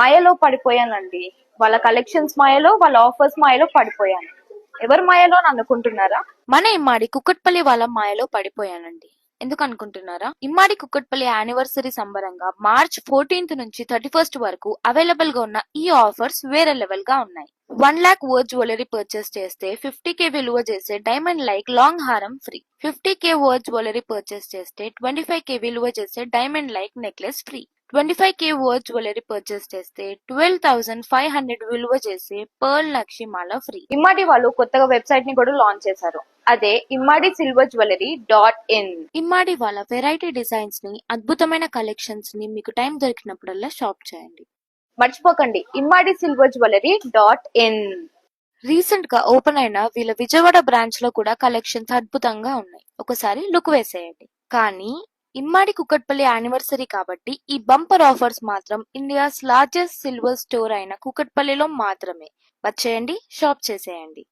మాయలో పడిపోయానండి. వాళ్ళ కలెక్షన్స్ మాయలో, వాళ్ళ ఆఫర్స్ మాయలో పడిపోయాను. ఎవరి మాయలో అని అనుకుంటున్నారా? మన ఇమ్మాడి కుక్కట్పల్లి వాళ్ళ మాయలో పడిపోయానండి. ఎందుకు అనుకుంటున్నారా? ఇమ్మాడి కుక్కట్పల్లి యానివర్సరీ సంబరంగా మార్చ్ 14th నుంచి 31st వరకు అవైలబుల్ గా ఉన్న ఈ ఆఫర్స్ వేరే లెవెల్ గా ఉన్నాయి. 1 lakh వర్త్ జ్యువెలరీ పర్చేస్ చేస్తే 50k విలువ చేసే డైమండ్ లైక్ లాంగ్ హారం free. 50k worth jewellery purchase చేస్తే 25k విలువ చేసే diamond like necklace free. 25k worth jewellery purchase చేస్తే 12,500 విలువ చేసే పర్ల్ నక్షిమాల ఫ్రీ. ఇమ్మాడి వాళ్ళు కొత్తగా వెబ్సైట్ ని కూడా లాంచ్ చేశారు. అదే ఇమ్మాడి సిల్వర్ జ్యువెలరీ .in. ఇమ్మాడి వాళ్ళ వెరైటీ డిజైన్స్ ని, అద్భుతమైన కలెక్షన్స్ ని మీకు టైం దొరికినప్పుడల్లా షాప్ చేయండి. మర్చిపోకండి, ఇమ్మాడి సిల్వర్ జ్యువెలరీ .in. రీసెంట్ గా ఓపెన్ అయిన వీళ్ళ విజయవాడ బ్రాంచ్ లో కూడా కలెక్షన్స్ అద్భుతంగా ఉన్నాయి. ఒకసారి లుక్ వేసేయండి. కానీ ఇమ్మాడి కుక్కట్పల్లి యానివర్సరీ కాబట్టి ఈ బంపర్ ఆఫర్స్ మాత్రం ఇండియాస్ లార్జెస్ట్ సిల్వర్ స్టోర్ అయిన కుక్కట్పల్లిలో మాత్రమే. వచ్చేయండి, షాప్ చేసేయండి.